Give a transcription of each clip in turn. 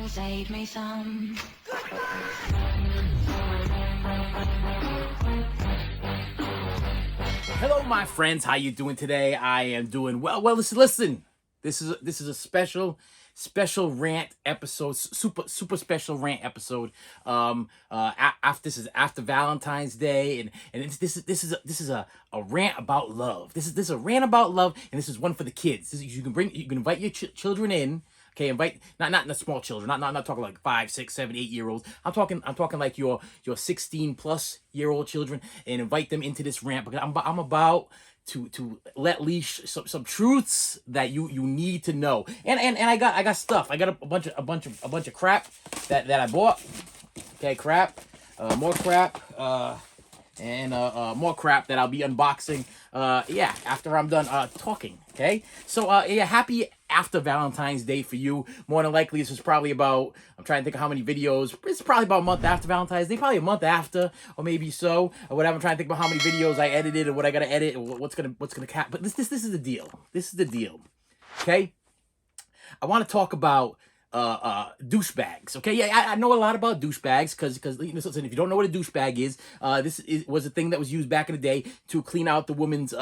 save me some. Hello, my friends. How you doing today? I am doing well. Well, listen. This is a special rant episode, super special rant episode. After this is after Valentine's Day, and this is a rant about love. This is a rant about love, and this is one for the kids. You can invite your children in. Okay, invite not the small children, not talking like 5, 6, 7, 8 year olds. I'm talking like your 16+ year old children, and invite them into this rant because I'm about to let leash some truths that you need to know. And I got stuff. I got a bunch of crap that I bought. Okay, crap, more crap, and more crap that I'll be unboxing. Yeah, after I'm done talking. Okay, so yeah, happy after Valentine's Day for you. More than likely, this is probably about, I'm trying to think of how many videos. It's probably about a month after Valentine's Day, probably a month after, or maybe so, or whatever. I'm trying to think about how many videos I edited, or what I gotta edit, or what's gonna cap. But this is the deal. This is the deal. Okay, I want to talk about douchebags. Okay, yeah, I know a lot about douchebags because listen, if you don't know what a douchebag is, was a thing that was used back in the day to clean out the woman's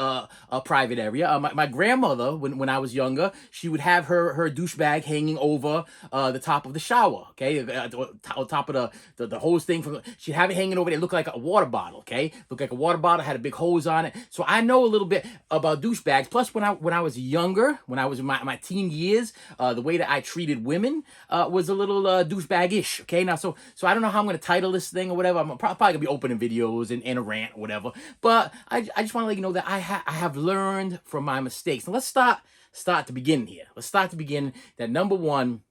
private area. My grandmother, when I was younger, she would have her douchebag hanging over the top of the shower. Okay, on top of the hose thing. She'd have it hanging over there. It looked like a water bottle. Okay, looked like a water bottle, had a big hose on it. So I know a little bit about douchebags. Plus, when I was younger, when I was in my teen years, the way that I treated women was a little douchebag-ish. Okay, now so I don't know how I'm gonna title this thing or whatever. I'm probably gonna be opening videos and a rant or whatever. But I just want to let you know that I have learned from my mistakes. Now let's start the beginning here. Let's start the beginning. That number one,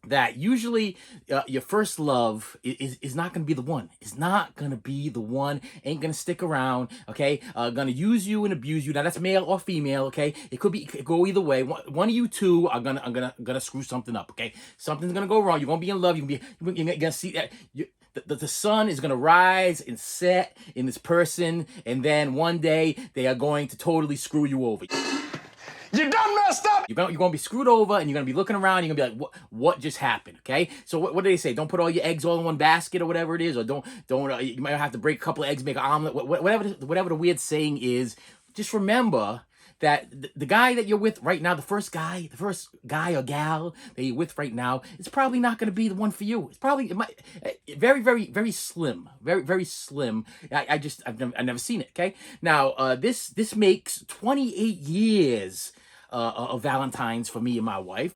that usually your first love is not going to be the one. It's not going to be the one. Ain't going to stick around, okay? Going to use you and abuse you. Now, that's male or female, okay? It could go either way. One of you two are gonna screw something up, okay? Something's going to go wrong. You're going to be in love. You're going to see that... The sun is going to rise and set in this person, and then one day they are going to totally screw you over. You done messed up! You're gonna be screwed over, and you're gonna be looking around, and you're gonna be like, what just happened, okay? So what do they say? Don't put all your eggs all in one basket or whatever it is, or don't you might have to break a couple of eggs, make an omelet, whatever the weird saying is. Just remember that the guy that you're with right now, the first guy or gal that you're with right now, it's probably not going to be the one for you. It might very slim, very slim. I've never seen it. Okay, now this makes 28 years of Valentine's for me and my wife.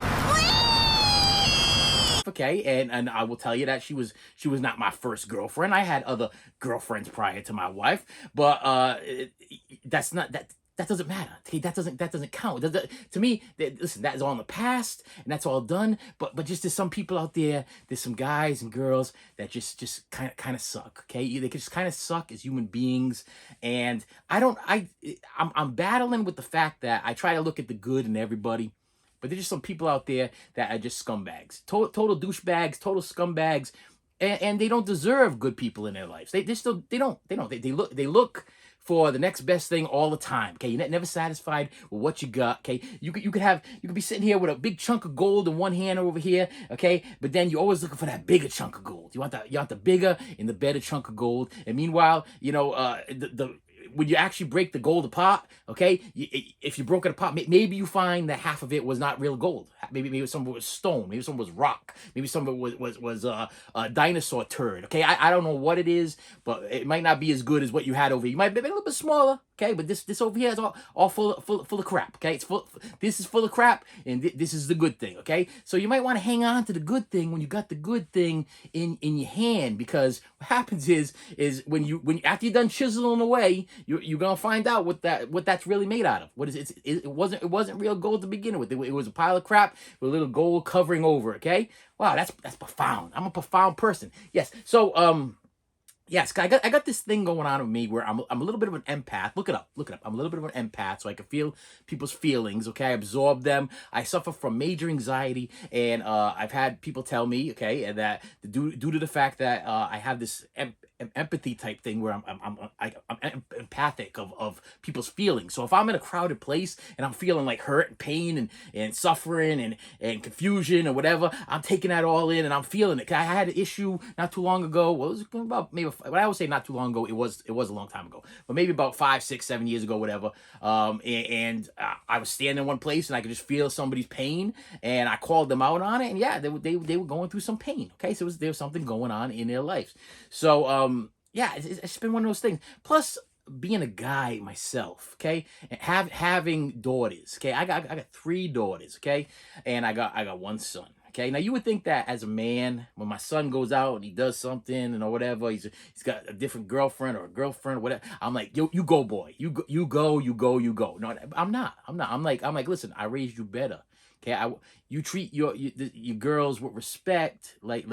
Okay, and I will tell you that she was not my first girlfriend. I had other girlfriends prior to my wife, but that doesn't matter. Okay, that doesn't count. To me, listen, that is all in the past, and that's all done. But just there's some people out there. There's some guys and girls that just kind of suck. Okay, they just kind of suck as human beings, and I'm battling with the fact that I try to look at the good in everybody. But there's just some people out there that are just scumbags, total douchebags, total scumbags, and they don't deserve good people in their lives. They don't. They look for the next best thing all the time. Okay, you're never satisfied with what you got. Okay, you could be sitting here with a big chunk of gold in one hand over here. Okay, but then you're always looking for that bigger chunk of gold. You want the bigger and the better chunk of gold. And meanwhile, when you actually break the gold apart, okay, if you broke it apart, maybe you find that half of it was not real gold. Maybe some of it was stone. Maybe some of it was rock. Maybe some of it was a dinosaur turd. Okay, I don't know what it is, but it might not be as good as what you had over here. You might be a little bit smaller. Okay, but this over here is all full of crap. Okay, this is full of crap, and this is the good thing. Okay, so you might want to hang on to the good thing when you got the good thing in your hand, because what happens is when after you're done chiseling away, you're gonna find out what that's really made out of. What is it? It wasn't real gold to begin with. It was a pile of crap with a little gold covering over. Okay, wow, that's profound. I'm a profound person. Yes, so yes, I got this thing going on with me where I'm a little bit of an empath. Look it up. I'm a little bit of an empath, so I can feel people's feelings. Okay, I absorb them. I suffer from major anxiety, and I've had people tell me, okay, that due to the fact that I have this empathy type thing where I'm empathic of people's feelings. So if I'm in a crowded place and I'm feeling like hurt and pain and suffering and confusion or whatever, I'm taking that all in and I'm feeling it. I had an issue not too long ago. Well, it was about maybe, when I would say not too long ago, it was a long time ago, but maybe about 5, 6, 7 years ago, whatever. I was standing in one place and I could just feel somebody's pain, and I called them out on it. And yeah, they were going through some pain. Okay, so there was something going on in their lives. So yeah, it's been one of those things. Plus, being a guy myself, okay, and having daughters, okay, I got 3 daughters, okay, and I got 1 son. Okay, now you would think that as a man, when my son goes out and he does something and or whatever, he's got a different girlfriend or a girlfriend or whatever. I'm like, yo, you go, boy, you go. No, I'm not. I'm like, listen, I raised you better. Okay, you treat your girls with respect, like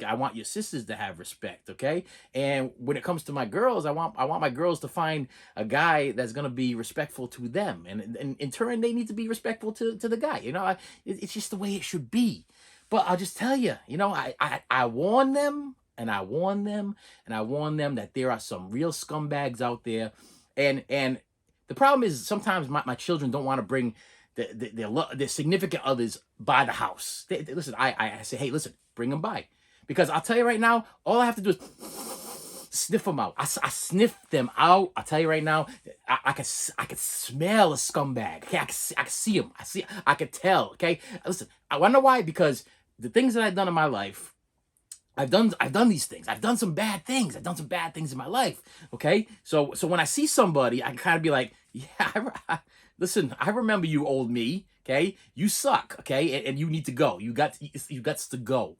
I want your sisters to have respect. Okay, and when it comes to my girls, I want my girls to find a guy that's gonna be respectful to them, and in turn they need to be respectful to the guy. It's just the way it should be. But I'll just tell you, I warn them, and I warn them, and I warn them that there are some real scumbags out there, and the problem is sometimes my children don't want to bring their significant others by the house. Listen, I say, hey, listen, bring them by, because I'll tell you right now, all I have to do is sniff them out. I sniff them out. I'll tell you right now, I can smell a scumbag. Okay, I can see him. I can tell. Okay, listen, I wonder why, because the things that I've done in my life, I've done these things. I've done some bad things. I've done some bad things in my life. Okay, so when I see somebody, I can kind of be like, yeah, listen, I remember you, old me. Okay, you suck. Okay, and you need to go. You got to go.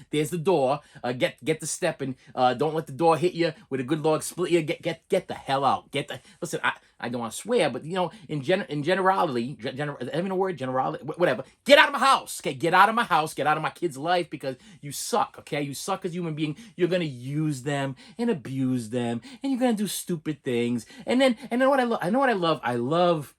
There's the door. Get the stepping. Don't let the door hit you with a good log split you. Get the hell out. Listen. I don't want to swear, but in generality, even a word, generality, whatever. Get out of my house. Okay, get out of my house. Get out of my kid's life, because you suck. Okay, you suck as a human being. You're gonna use them and abuse them, and you're gonna do stupid things. And then what I love.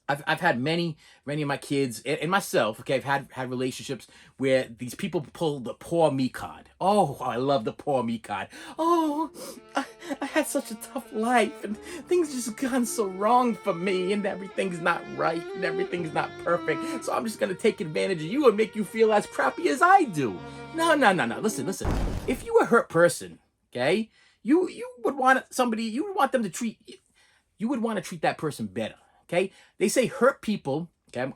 I've had many of my kids and myself, okay, I've had relationships where these people pull the poor me card. Oh, I love the poor me card. Oh, I had such a tough life, and things just gone so wrong for me, and everything's not right, and everything's not perfect. So I'm just gonna take advantage of you and make you feel as crappy as I do. No. Listen. If you were a hurt person, okay, you would want somebody. You would want them to treat. You would want to treat that person better. Okay, they say hurt people. Okay,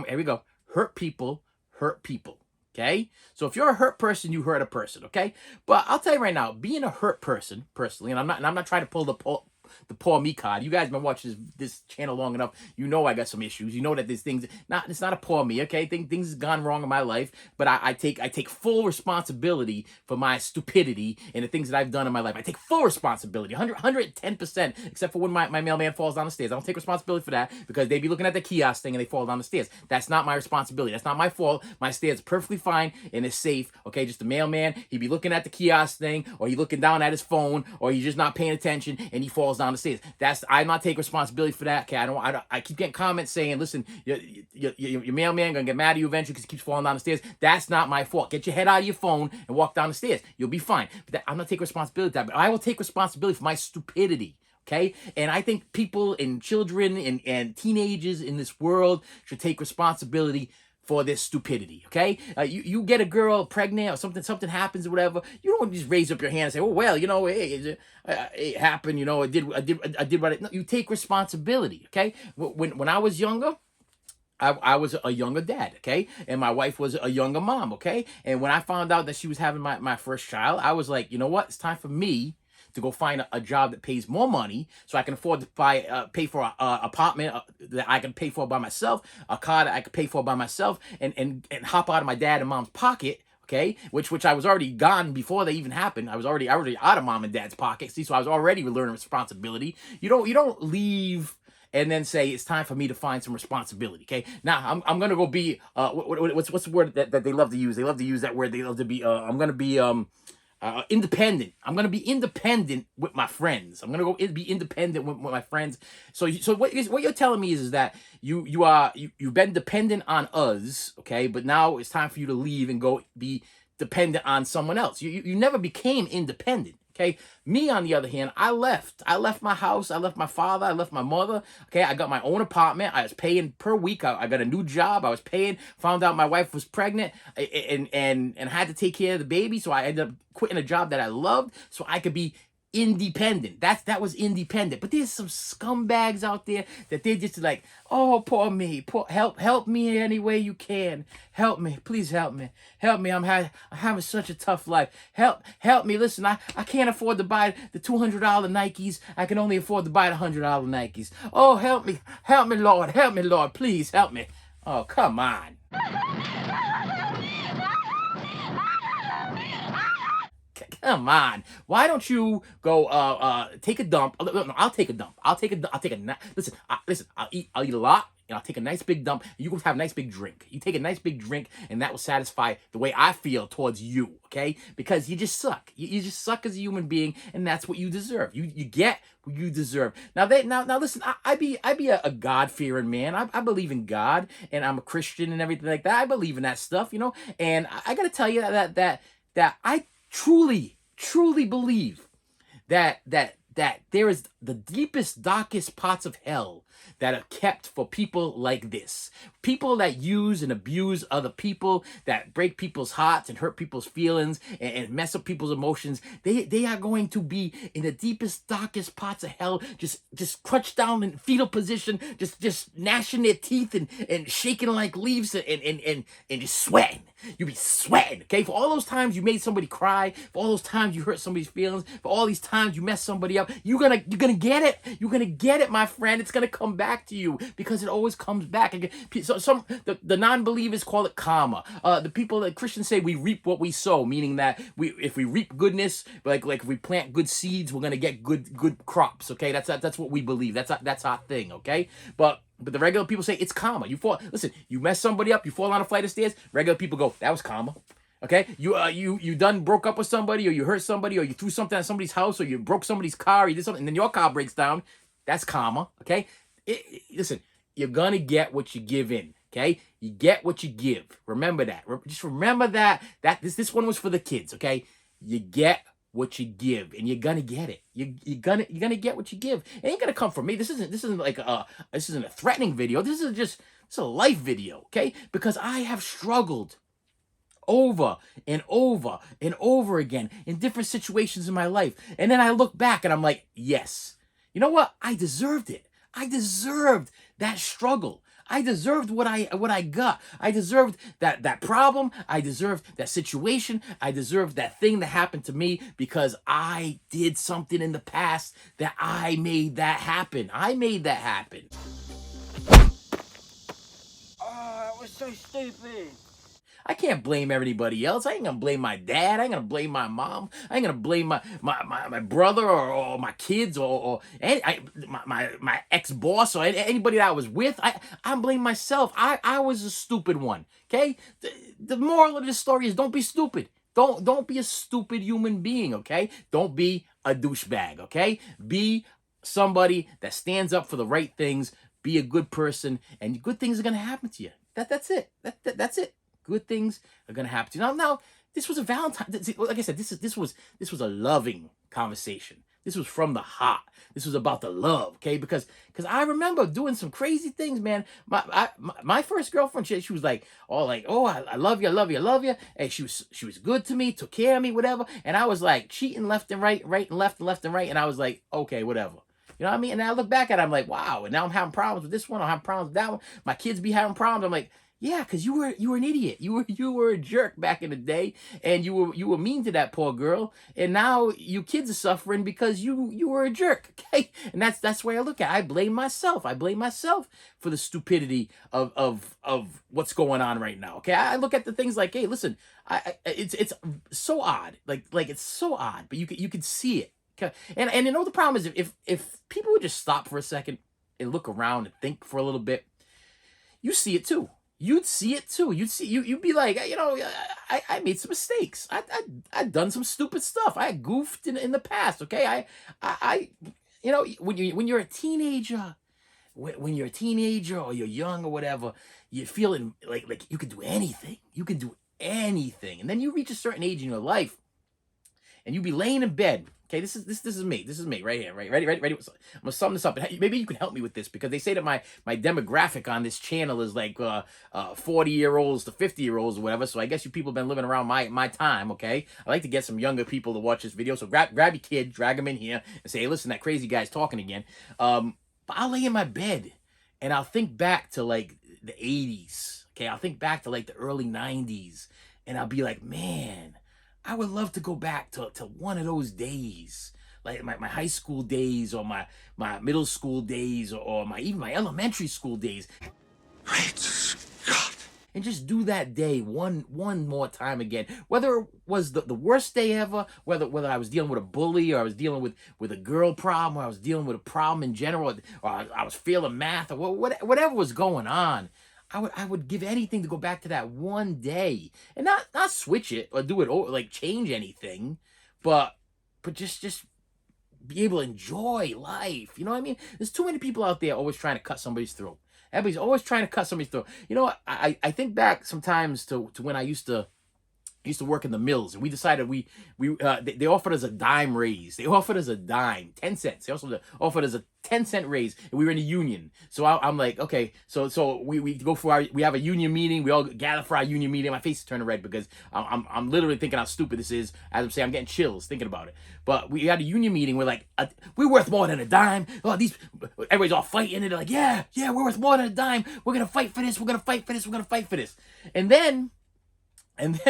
here we go. Hurt people hurt people. Okay, so if you're a hurt person, you hurt a person. Okay, but I'll tell you right now, being a hurt person personally, and I'm not trying to pull the poor me card. You guys have been watching this channel long enough. You know I got some issues. You know that there's things. It's not a poor me. Okay, things have gone wrong in my life, but I take full responsibility for my stupidity and the things that I've done in my life. I take full responsibility, 110%, except for when my mailman falls down the stairs. I don't take responsibility for that, because they be looking at the kiosk thing and they fall down the stairs. That's not my responsibility. That's not my fault. My stairs are perfectly fine and it's safe. Okay, just the mailman, he be looking at the kiosk thing, or he looking down at his phone, or he's just not paying attention and he falls down the stairs. I'm not taking responsibility for that. Okay, I keep getting comments saying, listen, your mailman gonna get mad at you eventually because he keeps falling down the stairs. That's not my fault. Get your head out of your phone and walk down the stairs. You'll be fine. But I'm not taking responsibility for that. But I will take responsibility for my stupidity. Okay, and I think people and children and teenagers in this world should take responsibility for this stupidity. Okay, you get a girl pregnant or something happens or whatever. You don't just raise up your hand and say, oh well, hey, it happened. I did what no, you take responsibility. Okay, when I was younger, I was a younger dad, okay? And my wife was a younger mom, okay? And when I found out that she was having my first child, I was like, you know what? It's time for me to go find a job that pays more money so I can afford to pay for an apartment that I can pay for by myself, a car that I can pay for by myself, and hop out of my dad and mom's pocket, okay? Which I was already gone before they even happened. I was already out of mom and dad's pocket. See, so I was already learning responsibility. You don't leave and then say it's time for me to find some responsibility. Okay, now I'm gonna go be what's the word that they love to use? They love to use that word. They love to be I'm gonna be independent. I'm gonna be independent with my friends. I'm gonna go be independent with my friends. So what you're telling me is that you've been dependent on us, okay? But now it's time for you to leave and go be dependent on someone else. You never became independent. Okay, me on the other hand, I left my house, I left my father, I left my mother. Okay, I got my own apartment. I was paying per week. I got a new job. I was paying. Found out my wife was pregnant, and had to take care of the baby. So I ended up quitting a job that I loved so I could be independent. That was independent. But there's some scumbags out there that they're just like, oh, poor me, help me in any way you can. Help me, please help me. I'm having such a tough life. Help me. Listen, I can't afford to buy the $200 Nikes. I can only afford to buy the $100 Nikes. Oh, help me, Lord, please help me. Oh, come on. Come on. Why don't you go take a dump? No, I'll take a dump. Listen, I'll eat a lot, and I'll take a nice big dump. You go have a nice big drink. You take a nice big drink, and that will satisfy the way I feel towards you, okay? Because you just suck. You just suck as a human being, and that's what you deserve. You get what you deserve. Now listen, I be a God-fearing man. I believe in God, and I'm a Christian and everything like that. I believe in that stuff, you know? And I gotta tell you that I truly believe that there is the deepest, darkest parts of hell that are kept for people like this. People that use and abuse other people, that break people's hearts and hurt people's feelings and mess up people's emotions. They are going to be in the deepest, darkest parts of hell, just crouched down in fetal position, just gnashing their teeth and shaking like leaves and just sweating. You be sweating, okay? For all those times you made somebody cry, for all those times you hurt somebody's feelings, for all these times you messed somebody up, you're gonna get it. You're gonna get it, my friend. It's gonna come back to you because it always comes back. So the non-believers call it karma. The people that Christians say we reap what we sow, meaning that if we reap goodness, like if we plant good seeds, we're gonna get good crops. Okay, that's what we believe. That's our thing. Okay, but the regular people say it's karma. Listen, you mess somebody up, you fall down a flight of stairs. Regular people go, that was karma. Okay, you done broke up with somebody, or you hurt somebody, or you threw something at somebody's house, or you broke somebody's car, or you did something, and then your car breaks down. That's karma. Okay, listen, you're gonna get what you give in. Okay, you get what you give. Remember that. Just remember that this one was for the kids. Okay, you get what you give, and you're gonna get it. You're gonna get what you give. It ain't gonna come from me. This isn't like this isn't a threatening video. This is a life video, okay? Because I have struggled over and over and over again in different situations in my life, and then I look back and I'm like, yes, you know what? I deserved it. I deserved that struggle. I deserved what I got. I deserved that problem. I deserved that situation. I deserved that thing that happened to me because I did something in the past that I made that happen. I made that happen. Oh, that was so stupid. I can't blame everybody else. I ain't gonna blame my dad. I ain't gonna blame my mom. I ain't gonna blame my brother or my kids or my ex-boss or anybody that I was with. I blame myself. I was a stupid one. Okay? The moral of this story is don't be stupid. Don't be a stupid human being, okay? Don't be a douchebag, okay? Be somebody that stands up for the right things. Be a good person, and good things are gonna happen to you. That's it. That's it. Good things are gonna happen to you. Now, this was a Valentine. Like I said, this was a loving conversation. This was from the heart. This was about the love, okay? Because I remember doing some crazy things, man. My first girlfriend, she was like, oh, I love you, I love you, I love you, and she was good to me, took care of me, whatever. And I was like cheating left and right and left and right, and I was like, okay, whatever. You know what I mean? And I look back at it, I'm like, wow. And now I'm having problems with this one. I'm having problems with that one. My kids be having problems. I'm like, yeah, because you were an idiot. You were a jerk back in the day, and you were mean to that poor girl. And now you kids are suffering because you were a jerk. Okay, and that's where I look at it. I blame myself. I blame myself for the stupidity of what's going on right now. Okay, I look at the things like, hey, listen, it's so odd. Like it's so odd, but you can see it. Okay, and you know the problem is if people would just stop for a second and look around and think for a little bit, you see it too. You'd see it too. You'd be like, you know, I made some mistakes. I've done some stupid stuff. I goofed in the past. Okay, I you know, when you're a teenager, when you're a teenager or you're young or whatever, you're feeling like you can do anything. You can do anything, and then you reach a certain age in your life, and you be laying in bed. Okay, this is me. This is me right here. Right, ready. I'm gonna sum this up. Maybe you can help me with this because they say that my demographic on this channel is like 40-year-olds to 50-year-olds or whatever. So I guess you people have been living around my time. Okay, I like to get some younger people to watch this video. So grab your kid, drag them in here, and say, hey, listen, that crazy guy's talking again. But I'll lay in my bed and I'll think back to like the 80s. Okay, I'll think back to like the early 90s, and I'll be like, man, I would love to go back to one of those days, like my high school days or my middle school days or even my elementary school days. Great Scott. And just do that day one more time again. Whether it was the worst day ever, whether I was dealing with a bully or I was dealing with a girl problem or I was dealing with a problem in general or I was failing math or whatever was going on. I would give anything to go back to that one day and not switch it or do it or like change anything, but just be able to enjoy life. You know what I mean? There's too many people out there always trying to cut somebody's throat. Everybody's always trying to cut somebody's throat. You know what? I think back sometimes to when I used to work in the mills, and we decided they offered us a dime raise. They offered us a dime, 10 cents. They also offered us a 10-cent raise, and we were in a union. So I'm like, okay, so we go for we have a union meeting. We all gather for our union meeting. My face is turning red because I'm literally thinking how stupid this is. As I'm saying, I'm getting chills thinking about it. But we had a union meeting. We're like, we're worth more than a dime. Oh, everybody's all fighting, and they're like, yeah, we're worth more than a dime. We're gonna fight for this. We're gonna fight for this. We're gonna fight for this. And then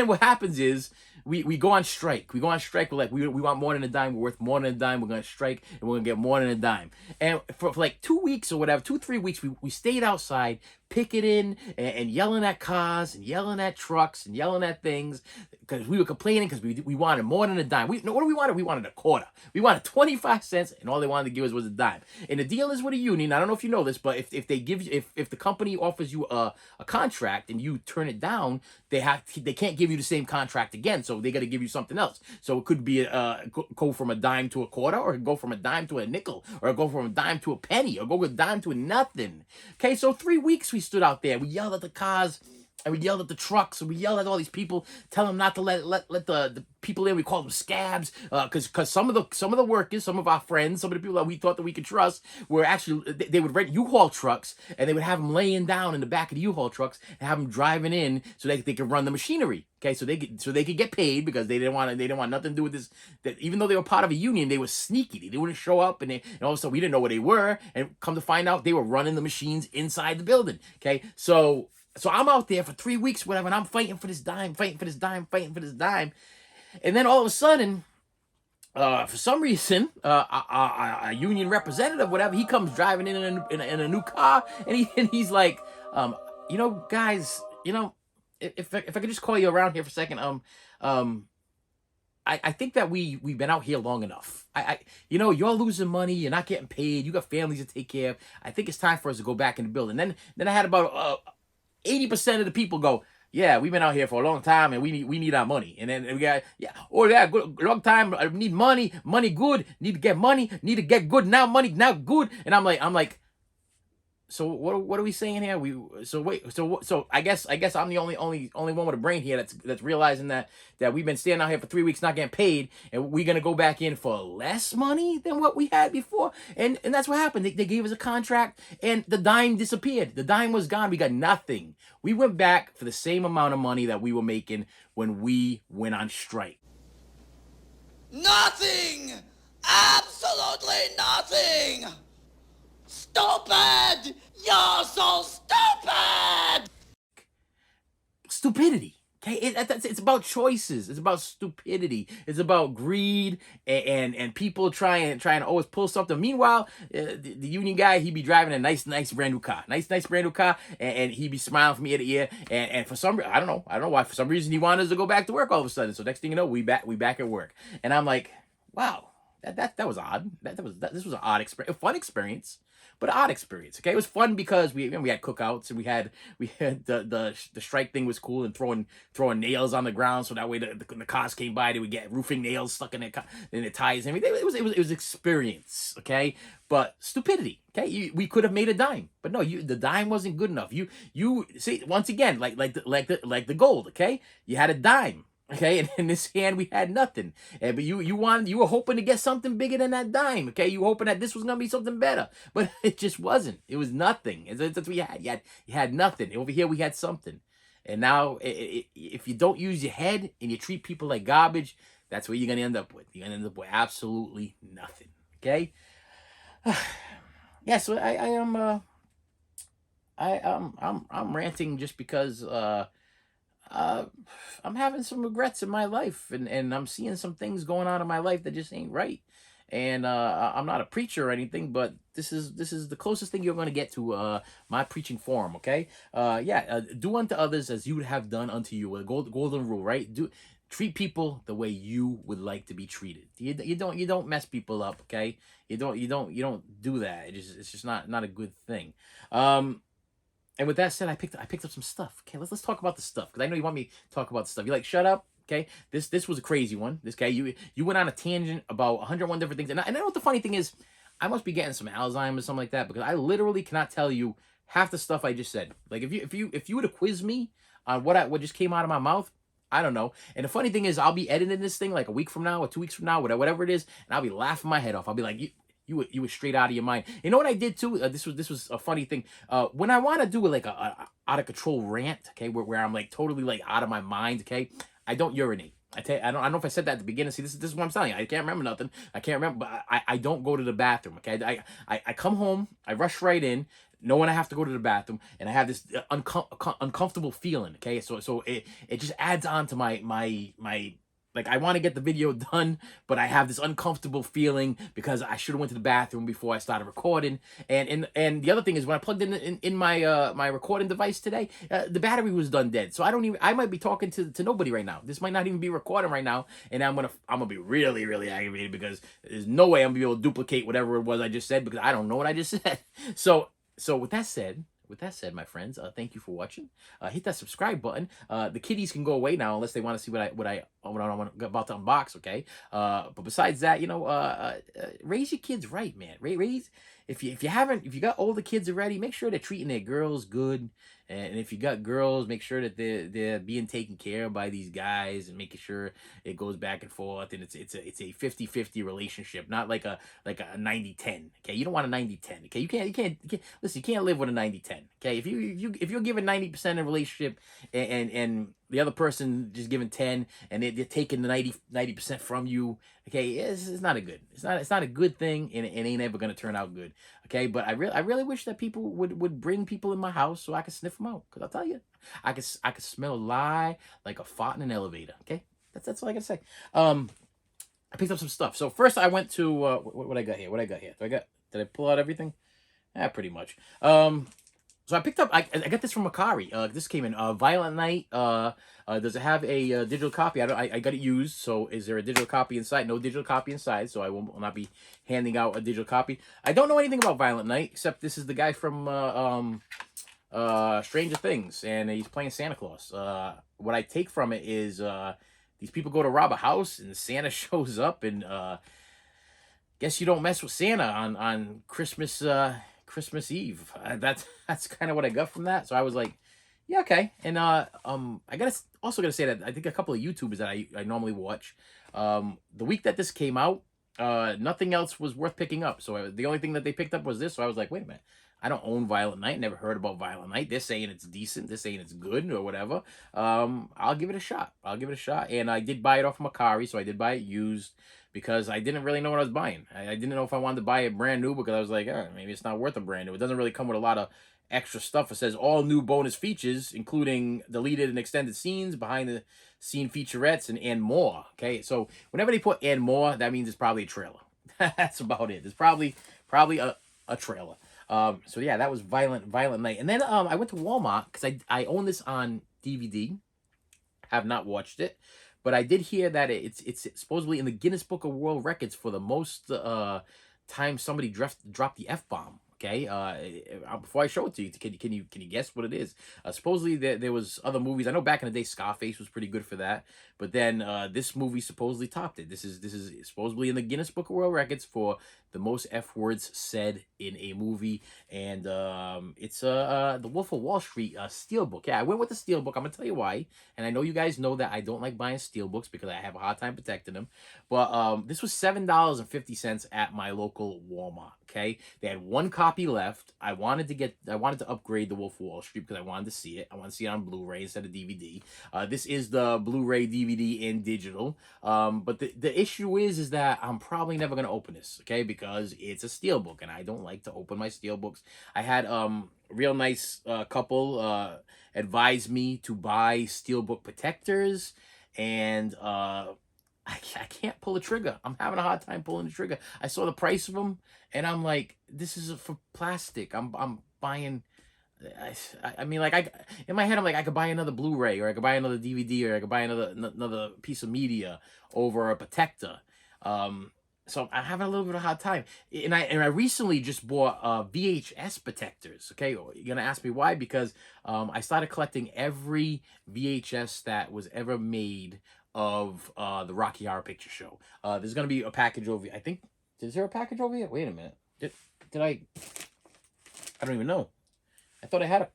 what happens is we go on strike. We go on strike. We're like, we want more than a dime. We're worth more than a dime. We're going to strike, and we're going to get more than a dime. And for like 2 weeks or whatever, 2-3 weeks, we stayed outside picketing and yelling at cars and yelling at trucks and yelling at things because we were complaining because we wanted more than a dime. What do we wanted? We wanted a quarter. We wanted 25 cents, and all they wanted to give us was a dime. And the deal is with a union. I don't know if you know this, but if they give you, if the company offers you a contract and you turn it down, they can't give you the same contract again. So they got to give you something else. So it could be go from a dime to a quarter, or go from a dime to a nickel, or go from a dime to a penny, or go from a dime to a nothing. Okay, so 3 weeks we stood out there. We yelled at the cars, and we yelled at the trucks, and we yelled at all these people, tell them not to let the people in. We called them scabs, because some of the workers, some of our friends, some of the people that we thought that we could trust were actually, they would rent U-Haul trucks, and they would have them laying down in the back of the U-Haul trucks and have them driving in so they could run the machinery. Okay, so they could get paid because they didn't want nothing to do with this. That even though they were part of a union, they were sneaky. They wouldn't show up, and also we didn't know where they were. And come to find out, they were running the machines inside the building. Okay, so I'm out there for 3 weeks, whatever, and I'm fighting for this dime, and then all of a sudden, for some reason, a union representative, whatever, he comes driving in a new car, and he's like, guys, if I could just call you around here for a second, I think that we've been out here long enough. You're losing money, you're not getting paid, you got families to take care of. I think it's time for us to go back in the building. Then I had about 80% of the people go, yeah, we've been out here for a long time and we need our money. And then we got, good, long time, I need money good, need to get good now, money now good. And I'm like, so what are we saying here? So I guess I'm the only one with a brain here that's realizing that we've been staying out here for 3 weeks not getting paid, and we're gonna go back in for less money than what we had before. And that's what happened. They gave us a contract, and the dime disappeared. The dime was gone. We got nothing. We went back for the same amount of money that we were making when we went on strike. Nothing! Absolutely nothing! Stupid! You're so stupid! Stupidity. Okay, it's about choices. It's about stupidity. It's about greed and people trying to always pull something. Meanwhile, the union guy, he'd be driving a nice brand new car, nice brand new car, and he'd be smiling from ear to ear. And for some, I don't know why. For some reason, he wanted us to go back to work all of a sudden. So next thing you know, we back at work. And I'm like, wow, that was odd. This was an odd experience, a fun experience. But an odd experience, okay? It was fun because we had cookouts, and we had the strike thing was cool, and throwing nails on the ground so that way the cars came by, they would get roofing nails stuck in their tires and everything. It was experience, okay? But stupidity, okay? We could have made a dime, but no, the dime wasn't good enough. You see, once again, like the gold, okay? You had a dime. Okay, and in this hand we had nothing. But you were hoping to get something bigger than that dime. Okay, you were hoping that this was gonna be something better, but it just wasn't. It was nothing. That's what you had. You had nothing. Over here we had something, and now if you don't use your head and you treat people like garbage, that's what you're gonna end up with. You're gonna end up with absolutely nothing. Okay. Yeah. So I am I'm ranting just because uh, I'm having some regrets in my life, and I'm seeing some things going on in my life that just ain't right. And I'm not a preacher or anything, but this is the closest thing you're going to get to my preaching form. Okay, yeah, do unto others as you would have done unto you. A golden rule, right? Do treat people the way you would like to be treated. You don't mess people up. Okay, you don't do that. It's just not a good thing. Um, and with that said, I picked up some stuff. Okay, let's talk about the stuff because I know you want me to talk about the stuff. You like shut up. Okay, this was a crazy one. This guy, you went on a tangent about 101 different things, and I know what the funny thing is. I must be getting some Alzheimer's or something like that because I literally cannot tell you half the stuff I just said. Like if you were to quiz me on what just came out of my mouth, I don't know. And the funny thing is, I'll be editing this thing like a week from now or 2 weeks from now, whatever it is, and I'll be laughing my head off. I'll be like, you were straight out of your mind. You know what I did too? This was a funny thing. When I want to do like a out of control rant, okay, where I'm like totally like out of my mind, okay, I don't urinate. I don't know if I said that at the beginning. See, this is what I'm telling you. I can't remember nothing. I can't remember, but I don't go to the bathroom. Okay, I come home, I rush right in, knowing I have to go to the bathroom, and I have this uncomfortable feeling. Okay, so it just adds on to my like I want to get the video done, but I have this uncomfortable feeling because I should have went to the bathroom before I started recording. And the other thing is when I plugged in my my recording device today, the battery was done dead. So I might be talking to nobody right now. This might not even be recording right now, and I'm gonna be really really aggravated because there's no way I'm gonna be able to duplicate whatever it was I just said because I don't know what I just said. So with that said, my friends, thank you for watching. Hit that subscribe button. The kiddies can go away now unless they want to see what I'm about to unbox. Okay. But besides that, raise your kids right, man. Raise if you got older kids already, make sure they're treating their girls good. And if you got girls, make sure that they're being taken care of by these guys and making sure it goes back and forth. And it's a 50-50 relationship, not like a 90-10. Okay, you don't want a 90-10. Okay, you can't listen. You can't live with a 90-10. Okay, if you're giving 90% in a relationship and the other person just giving 10 and they're taking the 90% from you, okay, it's not a good. It's not a good thing, and it ain't ever gonna turn out good. Okay, but I really wish that people would bring people in my house so I could sniff them out. Cause I'll tell you, I could smell a lie like a fart in an elevator. Okay, that's all I gotta say. I picked up some stuff. So first I went to what I got here. What I got here? Did I pull out everything? Yeah, pretty much. So I picked up. I got this from Macari. This came in Violent Night. Does it have a digital copy? I got it used. So is there a digital copy inside? No digital copy inside. So I will not be handing out a digital copy. I don't know anything about Violent Night except this is the guy from Stranger Things, and he's playing Santa Claus. What I take from it is these people go to rob a house, and Santa shows up, and guess you don't mess with Santa on Christmas Eve. That's kind of what I got from that. So I was like, yeah, okay. And I gotta say that I think a couple of YouTubers that I normally watch, the week that this came out, nothing else was worth picking up. So the only thing that they picked up was this. So I was like, wait a minute. I don't own Violent Night. Never heard about Violent Night. They're saying it's decent. They're saying it's good or whatever. I'll give it a shot. And I did buy it off Macari, so I did buy it used because I didn't really know what I was buying. I didn't know if I wanted to buy it brand new because I was like, maybe it's not worth a brand new. It doesn't really come with a lot of extra stuff. It says all new bonus features, including deleted and extended scenes, behind the scene featurettes, and more. Okay, so whenever they put and more, that means it's probably a trailer. That's about it. It's probably a trailer. So yeah, that was Violent Night. And then I went to Walmart because I own this on DVD. Have not watched it, but I did hear that it's supposedly in the Guinness Book of World Records for the most time somebody dropped the F-bomb. Okay, before I show it to you, can you guess what it is? Supposedly there was other movies. I know back in the day, Scarface was pretty good for that, but then this movie supposedly topped it. This is supposedly in the Guinness Book of World Records for the most F words said in a movie, and it's the Wolf of Wall Street Steelbook. Yeah, I went with the Steelbook. I'm gonna tell you why, and I know you guys know that I don't like buying Steelbooks because I have a hard time protecting them. But this was $7.50 at my local Walmart. Okay, they had one copy left. I wanted to upgrade the Wolf of Wall Street because I wanted to see it. I want to see it on Blu-ray instead of DVD. This is the Blu-ray, DVD, and digital. But the issue is that I'm probably never gonna open this. Okay, because it's a steelbook, and I don't like to open my steelbooks. I had real nice couple advise me to buy steelbook protectors, and I can't pull a trigger. I'm having a hard time pulling the trigger. I saw the price of them, and I'm like, this is for plastic. I'm buying. I mean, like, in my head, I'm like, I could buy another Blu-ray, or I could buy another DVD, or I could buy another piece of media over a protector. So I'm having a little bit of a hard time. And I recently just bought VHS protectors. Okay, you're gonna ask me why? Because I started collecting every VHS that was ever made of the Rocky Horror Picture Show. There's gonna be a package over. I think, is there a package over here? Wait a minute. Did I? I don't even know. I thought I had a.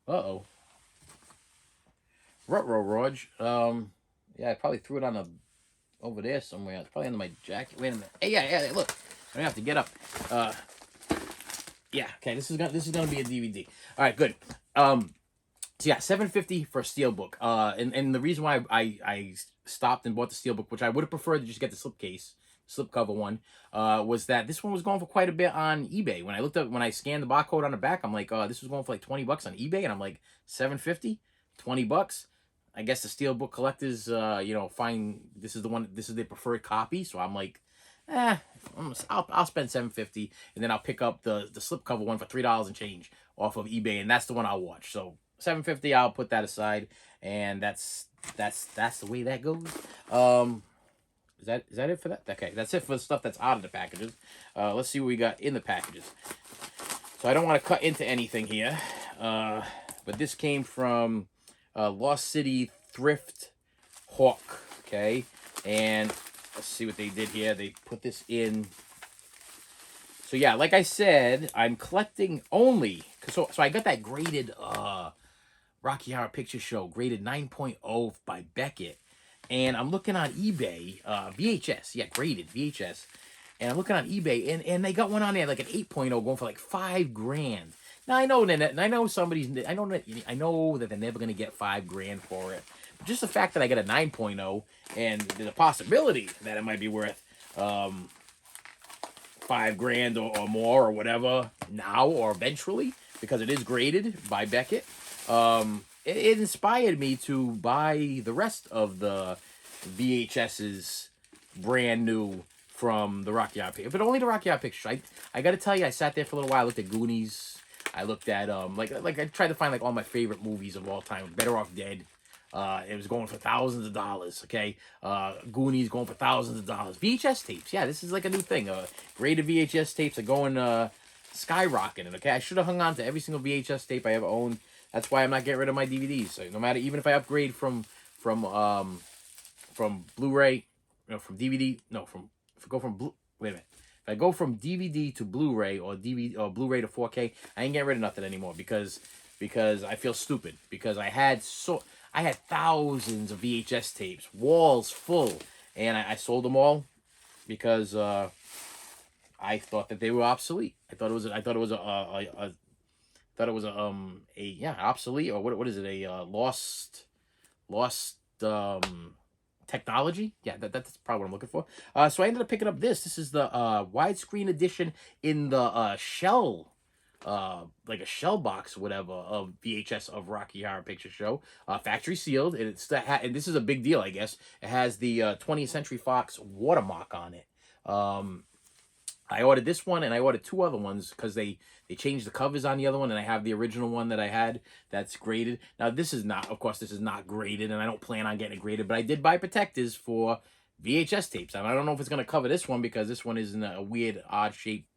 Uh-oh. Ruh-roh, Raj. Yeah, I probably threw it on a over there somewhere. It's probably under my jacket. Wait a minute. Hey, yeah, look. I don't have to get up. Yeah, okay, this is gonna be a DVD. All right, good. So yeah, $7.50 for a steelbook. And the reason why I stopped and bought the steelbook, which I would have preferred to just get the slipcover one, was that this one was going for quite a bit on eBay. When I scanned the barcode on the back, I'm like, this was going for like $20 on eBay, and I'm like, $7.50, $20. I guess the steelbook collectors, find this is their preferred copy. So I'm like, I'll spend $7.50, and then I'll pick up the slipcover one for $3 and change off of eBay, and that's the one I'll watch. So $7.50, I'll put that aside, and that's the way that goes. Is that it for that? Okay, that's it for the stuff that's out of the packages. Let's see what we got in the packages. So I don't want to cut into anything here, but this came from Lost City Thrift Hawk. Okay, and let's see what they did here. They put this in. So yeah, like I said, I'm collecting only. So I got that graded Rocky Horror Picture Show, graded 9.0 by Beckett. And I'm looking on eBay, VHS, yeah, graded VHS. And I'm looking on eBay, and they got one on there, like an 8.0, going for like $5,000. Now I know that I know that they're never gonna get $5,000 for it. But just the fact that I get a 9.0, and there's a possibility that it might be worth $5,000 or more or whatever now or eventually, because it is graded by Beckett. It inspired me to buy the rest of the VHS's brand new from the Rocky Horror Picture, but only the Rocky Horror Picture. I got to tell you, I sat there for a little while. I looked at Goonies. I looked at like I tried to find like all my favorite movies of all time. Better Off Dead. It was going for thousands of dollars. Okay, Goonies going for thousands of dollars. VHS tapes. Yeah, this is like a new thing. Graded VHS tapes are going skyrocketing. Okay, I should have hung on to every single VHS tape I ever owned. That's why I'm not getting rid of my DVDs. So no matter, even if I upgrade from Blu-ray, from DVD, no, if I go from wait a minute. If I go from DVD to Blu-ray or DVD or Blu-ray to 4K, I ain't getting rid of nothing anymore because I feel stupid, because I had thousands of VHS tapes, walls full, and I sold them all because I thought that they were obsolete. I thought it was obsolete, or what is it, a lost technology. Yeah, that's probably what I'm looking for. So I ended up picking up this. This is the widescreen edition in the shell, like a shell box or whatever, of VHS of Rocky Horror Picture Show, factory sealed, and and this is a big deal, I guess. It has the 20th Century Fox watermark on it. I ordered this one, and I ordered two other ones because they changed the covers on the other one, and I have the original one that I had that's graded. Now, this is not graded, and I don't plan on getting it graded, but I did buy protectors for VHS tapes. And I don't know if it's gonna cover this one because this one is in a weird, odd shaped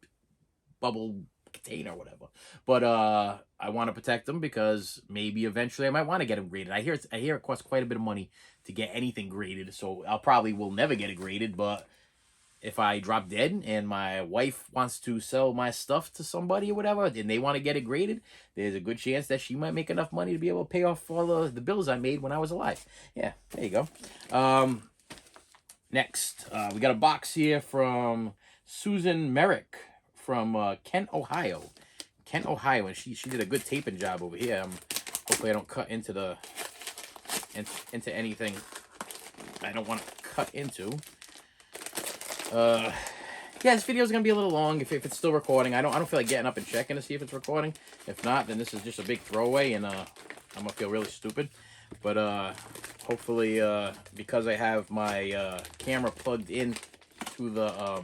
bubble container or whatever. But I want to protect them because maybe eventually I might want to get them graded. I hear it costs quite a bit of money to get anything graded, so I'll probably will never get it graded. But if I drop dead and my wife wants to sell my stuff to somebody or whatever, and they want to get it graded, there's a good chance that she might make enough money to be able to pay off all the bills I made when I was alive. Yeah, there you go. Next, we got a box here from Susan Merrick from Kent, Ohio. Kent, Ohio, and she did a good taping job over here. Hopefully I don't cut into anything I don't want to cut into. Yeah, this video is gonna be a little long if it's still recording. I don't feel like getting up and checking to see if it's recording. If not, then this is just a big throwaway, and I'm gonna feel really stupid. But hopefully, because I have my camera plugged in to the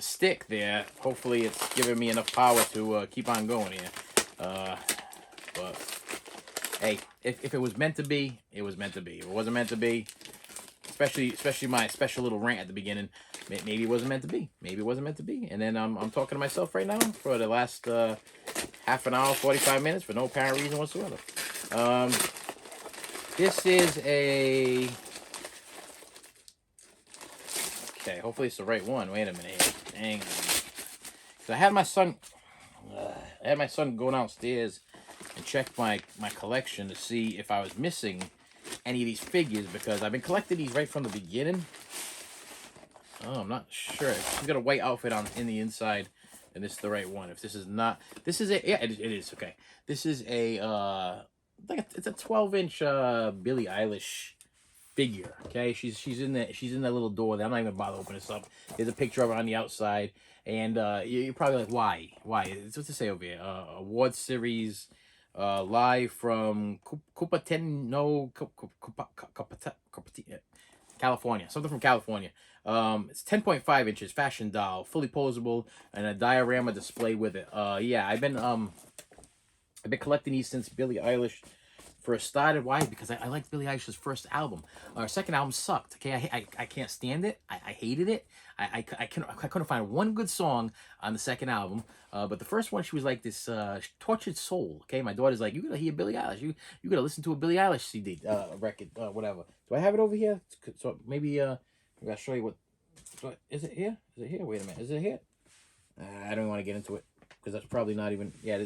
stick there, hopefully it's giving me enough power to keep on going here. But hey, if it was meant to be, it was meant to be. If it wasn't meant to be, especially my special little rant at the beginning, maybe it wasn't meant to be. Maybe it wasn't meant to be. And then I'm talking to myself right now for the last half an hour, 45 minutes for no apparent reason whatsoever. This is a... Okay, hopefully it's the right one. Wait a minute here. Hang on. So I had my son go downstairs and check my collection to see if I was missing any of these figures, because I've been collecting these right from the beginning. Oh, I'm not sure. She's got a white outfit on in the inside, and this is the right one. If this is not, this is a, yeah, it is. Okay, this is a it's a 12-inch Billie Eilish figure. Okay, she's in that little door there. I'm not even gonna bother opening this up. There's a picture of her on the outside, and you're probably like, why? It's what's it say over here? Award series. Live from Cupertino, California. Something from California. It's 10.5 inches, fashion doll, fully posable, and a diorama display with it. Yeah, I've been collecting these since Billie Eilish first started. Why? Because I liked Billie Eilish's first album. Her second album sucked. Okay, I can't stand it. I hated it. I couldn't find one good song on the second album. But the first one, she was like this tortured soul. Okay, my daughter's like, you gotta hear Billie Eilish. You gotta listen to a Billie Eilish CD record, whatever. Do I have it over here? So maybe I'll show you what. Is it here? Is it here? Wait a minute. Is it here? I don't want to get into it because that's probably not even. Yeah,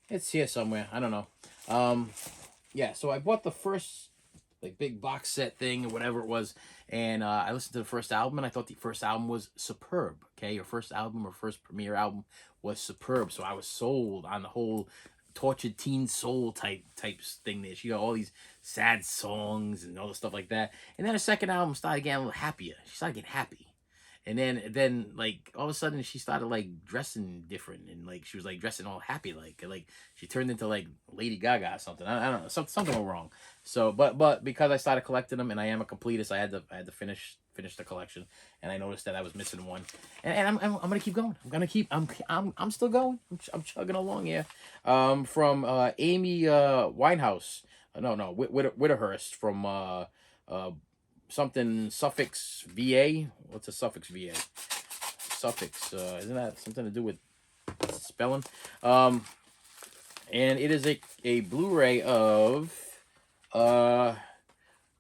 it's here somewhere. I don't know. Yeah. So I bought the first like big box set thing or whatever it was, and I listened to the first album, and I thought the first album was superb. Okay, her first album, her first premiere album was superb. So I was sold on the whole tortured teen soul types thing there. She got all these sad songs and all the stuff like that. And then her second album started getting a little happier. She started getting happy. And then like all of a sudden she started like dressing different, and like she was like dressing all happy, like she turned into like Lady Gaga or something. I don't know, something went wrong. So but because I started collecting them and I am a completist, I had to finish the collection, and I noticed that I was missing one, and I'm gonna keep going. I'm still going. I'm chugging along here. From Amy Winehouse. No, Whitterhurst from something Suffix VA. What's a Suffix VA? Suffix. Isn't that something to do with spelling? And it is a Blu-ray of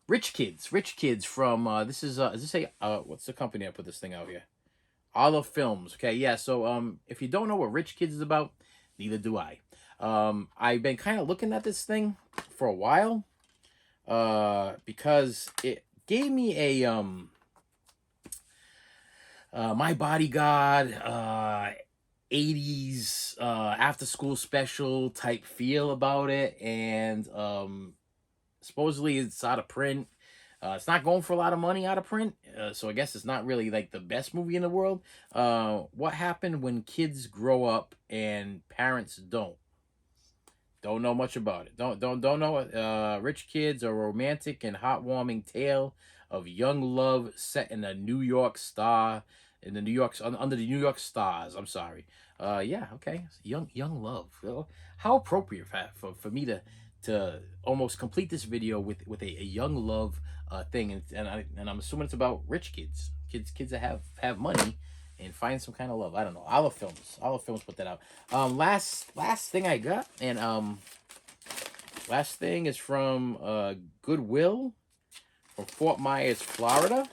Rich Kids from this is this a what's the company that put this thing out here? Olive Films. Okay, yeah. So if you don't know what Rich Kids is about, neither do I. I've been kind of looking at this thing for a while because it gave me a My Bodyguard 80s after school special type feel about it, and supposedly it's out of print. It's not going for a lot of money out of print, so I guess it's not really like the best movie in the world. What happened when kids grow up and parents don't? Don't know much about it. Don't know it. Rich Kids, a romantic and heartwarming tale of young love set in a New York star, under the New York stars. I'm sorry. Yeah, okay. Young love. How appropriate for me to to almost complete this video with a young love thing, and I'm assuming it's about rich kids that have money and find some kind of love. I don't know. Olive Films put that out. Last thing I got, and last thing is from Goodwill from Fort Myers, Florida.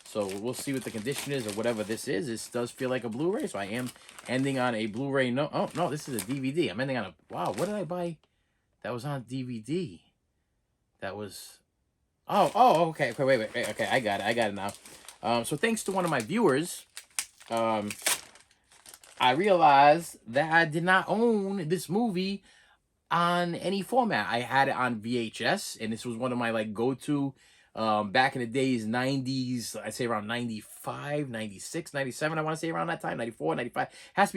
So we'll see what the condition is or whatever this is. This does feel like a Blu-ray, so I am ending on a Blu-ray. No, oh no, this is a DVD. I'm ending on a, wow, what did I buy that was on DVD? That was, okay, wait, okay, I got it now. So thanks to one of my viewers, I realized that I did not own this movie on any format. I had it on VHS, and this was one of my like go-to back in the days, 90s, I'd say around 95, 96, 97, I want to say around that time, 94, 95. It had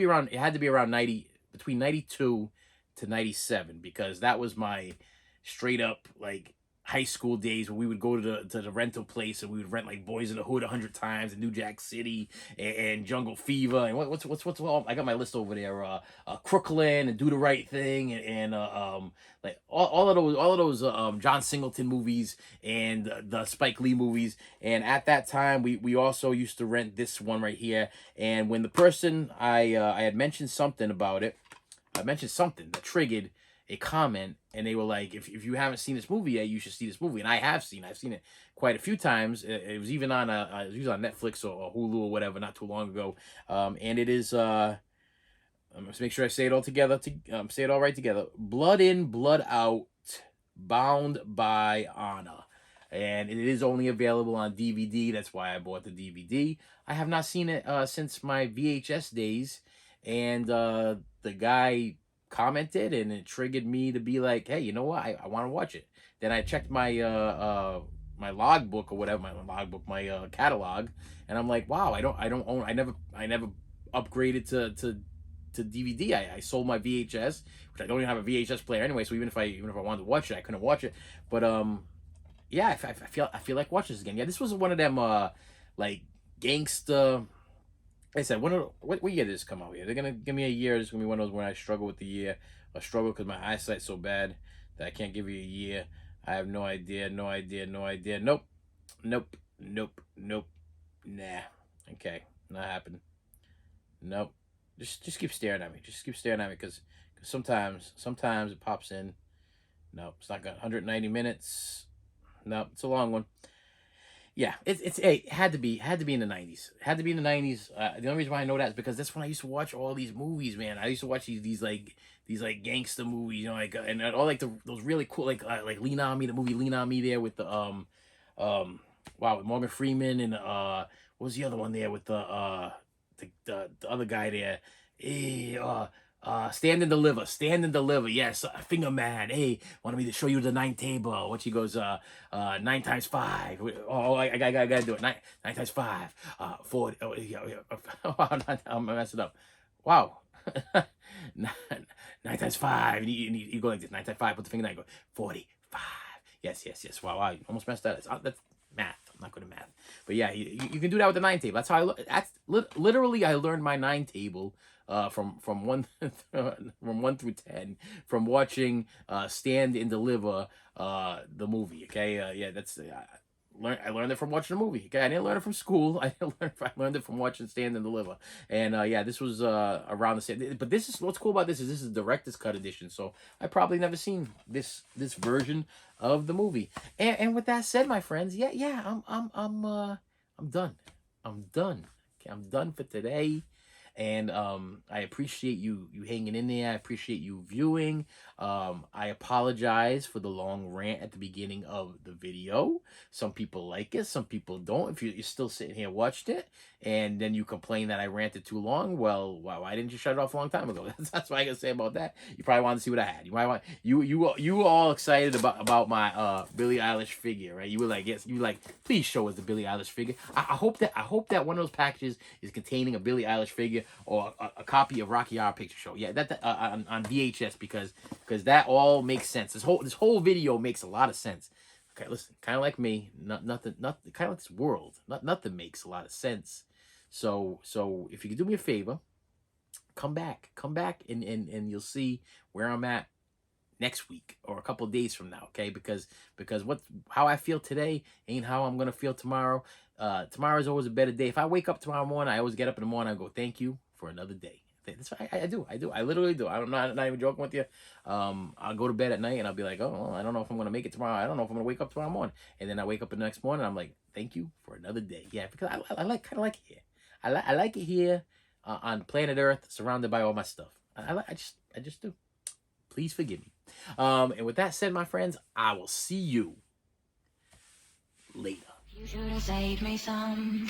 to be around 90, between 92 to 97, because that was my straight up like high school days when we would go to the rental place and we would rent like Boys in the Hood 100 times and New Jack City and Jungle Fever and what's all, I got my list over there, Crooklyn and Do the Right Thing and like all of those John Singleton movies and the Spike Lee movies. And at that time we also used to rent this one right here. And when the person I had mentioned something about it, I mentioned something that triggered a comment, and they were like, if you haven't seen this movie yet, you should see this movie. And I've seen it quite a few times. It was even on it was on Netflix or Hulu or whatever not too long ago. And it is let's make sure I say it all together, say it all right together. Blood In, Blood Out, Bound by Honor. And it is only available on DVD. That's why I bought the DVD. I have not seen it since my VHS days. And the guy commented, and it triggered me to be like, hey, you know what? I want to watch it. Then I checked my my logbook or whatever, my catalog, and I'm like, wow, I don't own, I never upgraded to DVD. I sold my VHS, which I don't even have a VHS player anyway. So even if I wanted to watch it, I couldn't watch it. But yeah, I feel like watching this again. Yeah, this was one of them like gangsta. Like I said, what year did this come out here? They're gonna give me a year. It's gonna be one of those when I struggle with the year. I struggle because my eyesight's so bad that I can't give you a year. I have no idea. Nope. Nah. Okay, not happening. Nope. Just keep staring at me. Just keep staring at me, because sometimes it pops in. Nope, it's not got 190 minutes. Nope, it's a long one. Yeah, it had to be in the 90s. It had to be in the 90s. The only reason why I know that is because that's when I used to watch all these movies, man. I used to watch these gangster movies, you know, like and all like those really cool like Lean On Me, the movie Lean On Me there with the wow, with Morgan Freeman, and what was the other one there with the other guy there? Stand and Deliver. Yes, Finger Man. Hey, wanted me to show you the 9 table. What she goes, 9 times 5. Oh, I gotta do it. 9 times 5. 4. Oh, yeah. I'm messing up. Wow. 9 times 5. You go like this. 9 times 5. Put the finger down. Go 45. Yes. Wow. I almost messed that up. That's math. I'm not good at math. But yeah, you can do that with the 9 table. That's how literally I learned my 9 table from 1 from 1 through 10 from watching Stand and Deliver the movie. Okay, yeah, that's I learned it from watching the movie. Okay, I didn't learn it from school. I learned it from watching Stand and Deliver. And yeah, this was around the same. But this is what's cool about this is director's cut edition. So I probably never seen this version of the movie. And with that said, my friends, yeah, I'm done. I'm done. Okay, I'm done for today. And I appreciate you hanging in there. I appreciate you viewing. I apologize for the long rant at the beginning of the video. Some people like it, some people don't. If you're still sitting here watching it and then you complain that I ranted too long, well, why didn't you shut it off a long time ago? That's what I gotta say about that. You probably wanted to see what I had. You might want you were all excited about my Billie Eilish figure, right? You were like, yes, you were like, please show us the Billie Eilish figure. I hope that one of those packages is containing a Billie Eilish figure or a copy of Rocky Horror Picture Show. Yeah, that on VHS, because that all makes sense. This whole video makes a lot of sense. Okay, listen, kind of like me, nothing, kind of like this world, nothing makes a lot of sense. So if you could do me a favor, come back, and you'll see where I'm at next week or a couple days from now, okay? Because how I feel today ain't how I'm gonna feel tomorrow. Tomorrow is always a better day. If I wake up tomorrow morning, I always get up in the morning and go, thank you for another day. That's what I do. I literally do. I'm not even joking with you. I'll go to bed at night and I'll be like, oh, well, I don't know if I'm gonna make it tomorrow. I don't know if I'm gonna wake up tomorrow morning. And then I wake up the next morning. And I'm like, thank you for another day. Yeah, because I like kind of like it here. I like it here on planet Earth, surrounded by all my stuff. I just do. Please forgive me. And with that said, my friends, I will see you later. You should have saved me some.